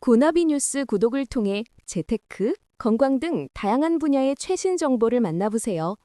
고나비 뉴스 구독을 통해 재테크, 건강 등 다양한 분야의 최신 정보를 만나보세요.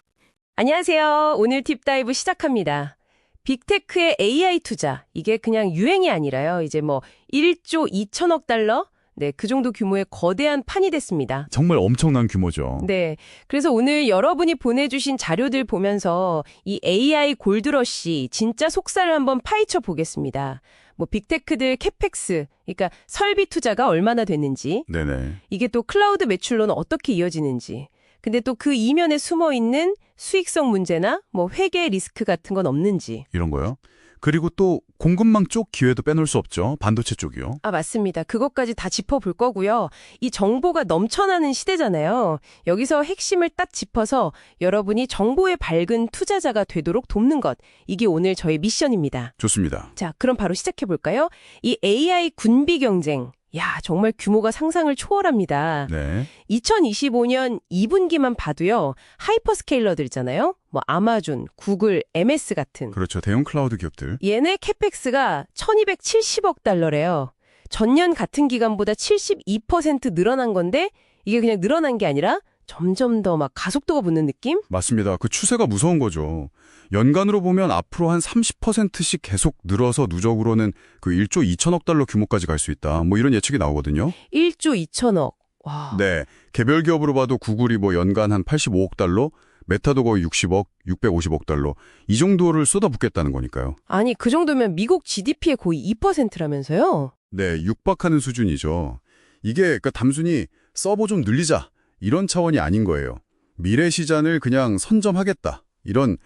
안녕하세요. 오늘 딥다이브 시작합니다. 빅테크의 AI 투자, 이게 그냥 유행이 아니라요. 이제 1조 2천억 달러? 네, 그 정도 규모의 거대한 판이 됐습니다. 정말 엄청난 규모죠. 네, 그래서 오늘 여러분이 보내주신 자료들 보면서 이 AI 골드러시 진짜 속살을 한번 파헤쳐 보겠습니다. 빅테크들 캐펙스, 그러니까 설비 투자가 얼마나 됐는지, 네네. 이게 또 클라우드 매출로는 어떻게 이어지는지, 근데 또 그 이면에 숨어있는 수익성 문제나 회계 리스크 같은 건 없는지. 이런 거요. 그리고 또 공급망 쪽 기회도 빼놓을 수 없죠. 반도체 쪽이요. 맞습니다. 그것까지 다 짚어볼 거고요. 이 정보가 넘쳐나는 시대잖아요. 여기서 핵심을 딱 짚어서 여러분이 정보에 밝은 투자자가 되도록 돕는 것. 이게 오늘 저의 미션입니다. 좋습니다. 자, 그럼 바로 시작해볼까요? 이 AI 군비 경쟁. 야, 정말 규모가 상상을 초월합니다. 네. 2025년 2분기만 봐도요. 하이퍼스케일러들 있잖아요. 아마존, 구글, MS 같은. 그렇죠. 대형 클라우드 기업들. 얘네 캐펙스가 1270억 달러래요. 전년 같은 기간보다 72% 늘어난 건데 이게 그냥 늘어난 게 아니라 점점 더 가속도가 붙는 느낌? 맞습니다. 그 추세가 무서운 거죠. 연간으로 보면 앞으로 한 30%씩 계속 늘어서 누적으로는 그 1조 2천억 달러 규모까지 갈 수 있다. 이런 예측이 나오거든요. 1조 2천억. 와. 네. 개별 기업으로 봐도 구글이 연간 한 85억 달러, 메타도 거의 60억, 650억 달러 이 정도를 쏟아붓겠다는 거니까요. 아니, 그 정도면 미국 GDP의 거의 2%라면서요? 네, 육박하는 수준이죠. 이게 그러니까 단순히 서버 좀 늘리자 이런 차원이 아닌 거예요. 미래 시장을 그냥 선점하겠다. 이런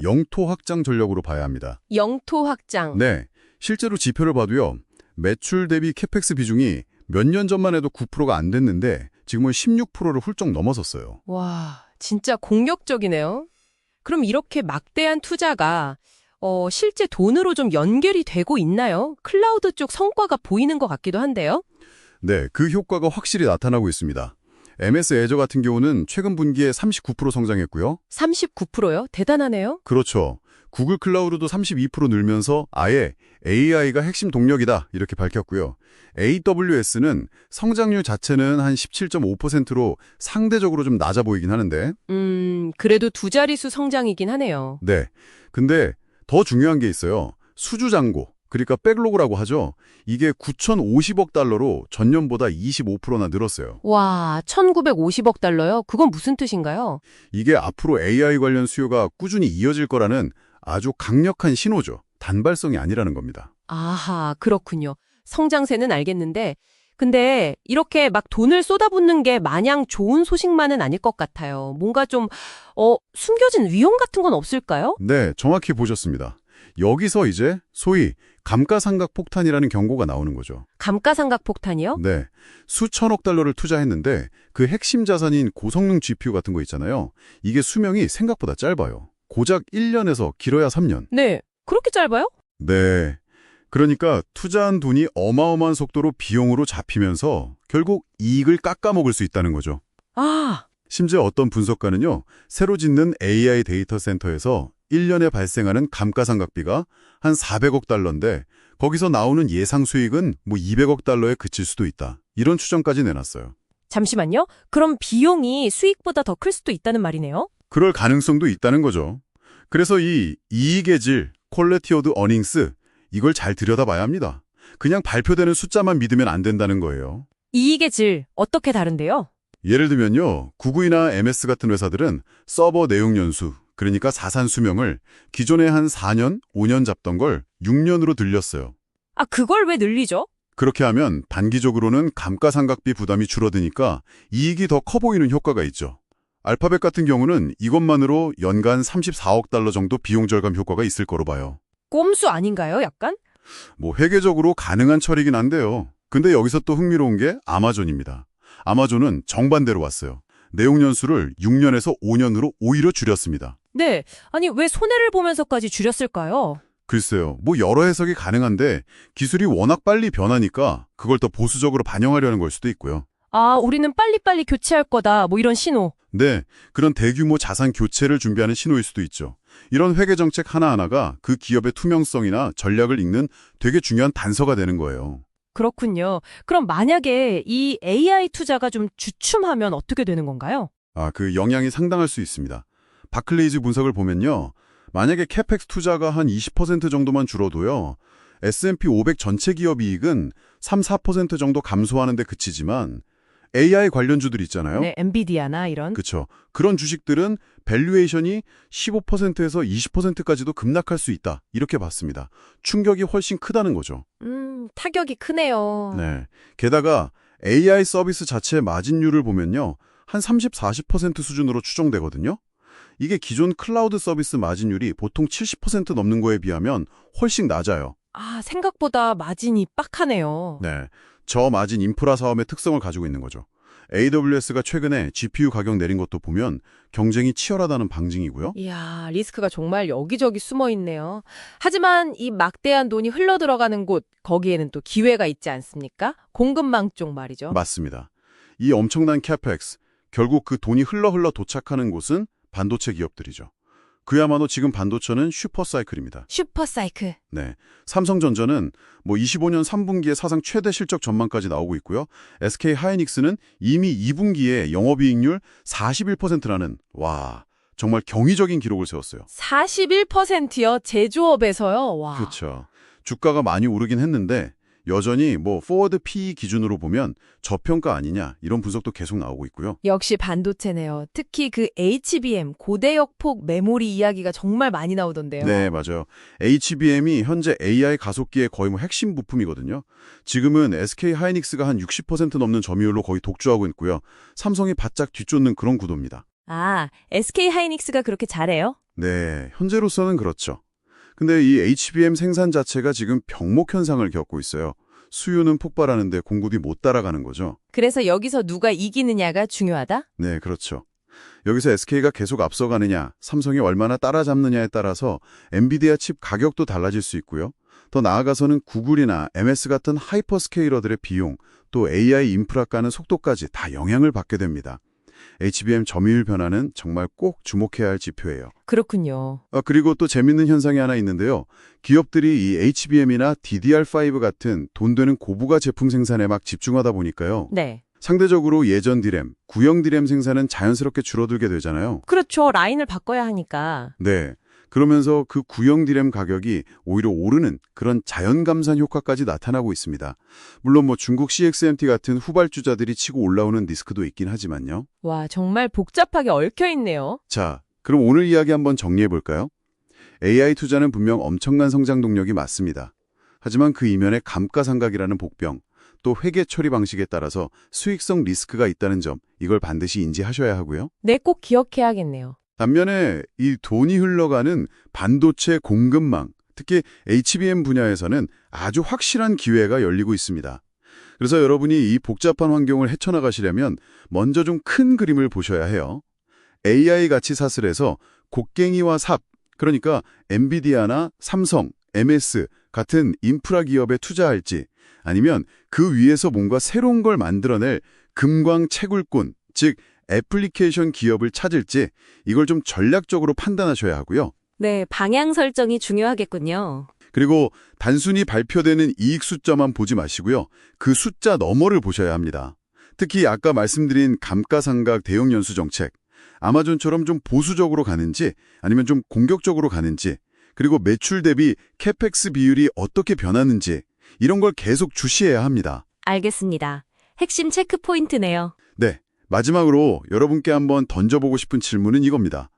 영토 확장 전략으로 봐야 합니다. 영토 확장. 네, 실제로 지표를 봐도요. 매출 대비 캐펙스 비중이 몇 년 전만 해도 9%가 안 됐는데 지금은 16%를 훌쩍 넘어섰어요. 와, 진짜 공격적이네요. 그럼 이렇게 막대한 투자가 실제 돈으로 좀 연결이 되고 있나요? 클라우드 쪽 성과가 보이는 것 같기도 한데요. 네, 그 효과가 확실히 나타나고 있습니다. MS 애저 같은 경우는 최근 분기에 39% 성장했고요. 39%요? 대단하네요. 그렇죠. 구글 클라우드도 32% 늘면서 아예 AI가 핵심 동력이다 이렇게 밝혔고요. AWS는 성장률 자체는 한 17.5%로 상대적으로 좀 낮아 보이긴 하는데 그래도 두 자릿수 성장이긴 하네요. 네. 근데 더 중요한 게 있어요. 수주잔고, 그러니까 백로그라고 하죠. 이게 9,050억 달러로 전년보다 25%나 늘었어요. 와, 1,950억 달러요? 그건 무슨 뜻인가요? 이게 앞으로 AI 관련 수요가 꾸준히 이어질 거라는 아주 강력한 신호죠. 단발성이 아니라는 겁니다. 아하, 그렇군요. 성장세는 알겠는데 근데 이렇게 돈을 쏟아붓는 게 마냥 좋은 소식만은 아닐 것 같아요. 뭔가 좀 숨겨진 위험 같은 건 없을까요? 네, 정확히 보셨습니다. 여기서 이제 소위 감가상각 폭탄이라는 경고가 나오는 거죠. 감가상각 폭탄이요? 네, 수천억 달러를 투자했는데 그 핵심 자산인 고성능 GPU 같은 거 있잖아요. 이게 수명이 생각보다 짧아요. 고작 1년에서 길어야 3년. 네, 그렇게 짧아요? 네, 그러니까 투자한 돈이 어마어마한 속도로 비용으로 잡히면서 결국 이익을 깎아먹을 수 있다는 거죠. 아, 심지어 어떤 분석가는요. 새로 짓는 AI 데이터 센터에서 1년에 발생하는 감가상각비가 한 400억 달러인데 거기서 나오는 예상 수익은 200억 달러에 그칠 수도 있다. 이런 추정까지 내놨어요. 잠시만요. 그럼 비용이 수익보다 더 클 수도 있다는 말이네요? 그럴 가능성도 있다는 거죠. 그래서 이 이익의 질, 퀄리티 오브 어닝스 이걸 잘 들여다봐야 합니다. 그냥 발표되는 숫자만 믿으면 안 된다는 거예요. 이익의 질, 어떻게 다른데요? 예를 들면요. 구글이나 MS 같은 회사들은 서버 내용 연수, 그러니까 자산 수명을 기존에 한 4년, 5년 잡던 걸 6년으로 늘렸어요. 아, 그걸 왜 늘리죠? 그렇게 하면 단기적으로는 감가상각비 부담이 줄어드니까 이익이 더 커 보이는 효과가 있죠. 알파벳 같은 경우는 이것만으로 연간 34억 달러 정도 비용 절감 효과가 있을 거로 봐요. 꼼수 아닌가요, 약간? 회계적으로 가능한 처리긴 한데요. 근데 여기서 또 흥미로운 게 아마존입니다. 아마존은 정반대로 왔어요. 내용 연수를 6년에서 5년으로 오히려 줄였습니다. 네, 아니 왜 손해를 보면서까지 줄였을까요? 글쎄요. 여러 해석이 가능한데 기술이 워낙 빨리 변하니까 그걸 더 보수적으로 반영하려는 걸 수도 있고요. 아, 우리는 빨리빨리 교체할 거다, 이런 신호. 네, 그런 대규모 자산 교체를 준비하는 신호일 수도 있죠. 이런 회계 정책 하나하나가 그 기업의 투명성이나 전략을 읽는 되게 중요한 단서가 되는 거예요. 그렇군요. 그럼 만약에 이 AI 투자가 좀 주춤하면 어떻게 되는 건가요? 그 영향이 상당할 수 있습니다. 바클레이즈 분석을 보면요. 만약에 캐펙스 투자가 한 20% 정도만 줄어도요. S&P 500 전체 기업 이익은 3-4% 정도 감소하는 데 그치지만 AI 관련주들 있잖아요. 네, 엔비디아나 이런. 그렇죠. 그런 주식들은 밸류에이션이 15%에서 20%까지도 급락할 수 있다. 이렇게 봤습니다. 충격이 훨씬 크다는 거죠. 타격이 크네요. 네. 게다가 AI 서비스 자체의 마진율을 보면요. 한 30-40% 수준으로 추정되거든요. 이게 기존 클라우드 서비스 마진율이 보통 70% 넘는 거에 비하면 훨씬 낮아요. 생각보다 마진이 빡하네요. 네. 저마진 인프라 사업의 특성을 가지고 있는 거죠. AWS가 최근에 GPU 가격 내린 것도 보면 경쟁이 치열하다는 방증이고요. 이야, 리스크가 정말 여기저기 숨어 있네요. 하지만 이 막대한 돈이 흘러들어가는 곳, 거기에는 또 기회가 있지 않습니까? 공급망 쪽 말이죠. 맞습니다. 이 엄청난 캐펙스, 결국 그 돈이 흘러 도착하는 곳은 반도체 기업들이죠. 그야말로 지금 반도체는 슈퍼사이클입니다. 슈퍼사이클. 네, 삼성전자는 25년 3분기에 사상 최대 실적 전망까지 나오고 있고요. SK 하이닉스는 이미 2분기에 영업이익률 41%라는 정말 경이적인 기록을 세웠어요. 41%요? 제조업에서요? 와. 그렇죠. 주가가 많이 오르긴 했는데 여전히 포워드 PE 기준으로 보면 저평가 아니냐 이런 분석도 계속 나오고 있고요. 역시 반도체네요. 특히 그 HBM, 고대역폭 메모리 이야기가 정말 많이 나오던데요. 네, 맞아요. HBM이 현재 AI 가속기의 거의 핵심 부품이거든요. 지금은 SK 하이닉스가 한 60% 넘는 점유율로 거의 독주하고 있고요. 삼성이 바짝 뒤쫓는 그런 구도입니다. SK 하이닉스가 그렇게 잘해요? 네, 현재로서는 그렇죠. 근데 이 HBM 생산 자체가 지금 병목 현상을 겪고 있어요. 수요는 폭발하는데 공급이 못 따라가는 거죠. 그래서 여기서 누가 이기느냐가 중요하다? 네, 그렇죠. 여기서 SK가 계속 앞서가느냐, 삼성이 얼마나 따라잡느냐에 따라서 엔비디아 칩 가격도 달라질 수 있고요. 더 나아가서는 구글이나 MS 같은 하이퍼스케일러들의 비용, 또 AI 인프라 가는 속도까지 다 영향을 받게 됩니다. HBM 점유율 변화는 정말 꼭 주목해야 할 지표예요. 그렇군요. 그리고 또 재밌는 현상이 하나 있는데요. 기업들이 이 HBM이나 DDR5 같은 돈 되는 고부가 제품 생산에 막 집중하다 보니까요. 네. 상대적으로 예전 디램, 구형 디램 생산은 자연스럽게 줄어들게 되잖아요. 그렇죠. 라인을 바꿔야 하니까. 네. 그러면서 그 구형 디램 가격이 오히려 오르는 그런 자연 감산 효과까지 나타나고 있습니다. 물론 중국 CXMT 같은 후발주자들이 치고 올라오는 리스크도 있긴 하지만요. 와, 정말 복잡하게 얽혀 있네요. 자, 그럼 오늘 이야기 한번 정리해 볼까요? AI 투자는 분명 엄청난 성장 동력이 맞습니다. 하지만 그 이면에 감가상각이라는 복병, 또 회계 처리 방식에 따라서 수익성 리스크가 있다는 점, 이걸 반드시 인지하셔야 하고요. 네, 꼭 기억해야겠네요. 반면에 이 돈이 흘러가는 반도체 공급망, 특히 HBM 분야에서는 아주 확실한 기회가 열리고 있습니다. 그래서 여러분이 이 복잡한 환경을 헤쳐나가시려면 먼저 좀 큰 그림을 보셔야 해요. AI 가치 사슬에서 곡괭이와 삽, 그러니까 엔비디아나 삼성, MS 같은 인프라 기업에 투자할지 아니면 그 위에서 뭔가 새로운 걸 만들어낼 금광 채굴꾼, 즉 애플리케이션 기업을 찾을지 이걸 좀 전략적으로 판단하셔야 하고요. 네, 방향 설정이 중요하겠군요. 그리고 단순히 발표되는 이익 숫자만 보지 마시고요. 그 숫자 너머를 보셔야 합니다. 특히 아까 말씀드린 감가상각 대형 연수 정책, 아마존처럼 좀 보수적으로 가는지 아니면 좀 공격적으로 가는지, 그리고 매출 대비 캐펙스 비율이 어떻게 변하는지 이런 걸 계속 주시해야 합니다. 알겠습니다. 핵심 체크 포인트네요. 네, 마지막으로 여러분께 한번 던져보고 싶은 질문은 이겁니다.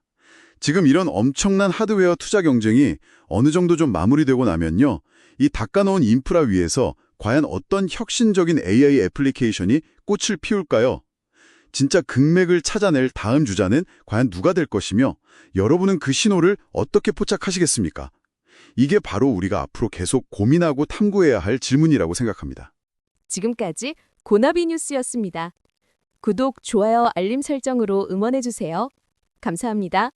지금 이런 엄청난 하드웨어 투자 경쟁이 어느 정도 좀 마무리되고 나면요. 이 닦아놓은 인프라 위에서 과연 어떤 혁신적인 AI 애플리케이션이 꽃을 피울까요? 진짜 극맥을 찾아낼 다음 주자는 과연 누가 될 것이며 여러분은 그 신호를 어떻게 포착하시겠습니까? 이게 바로 우리가 앞으로 계속 고민하고 탐구해야 할 질문이라고 생각합니다. 지금까지 고나비 뉴스였습니다. 구독, 좋아요, 알림 설정으로 응원해주세요. 감사합니다.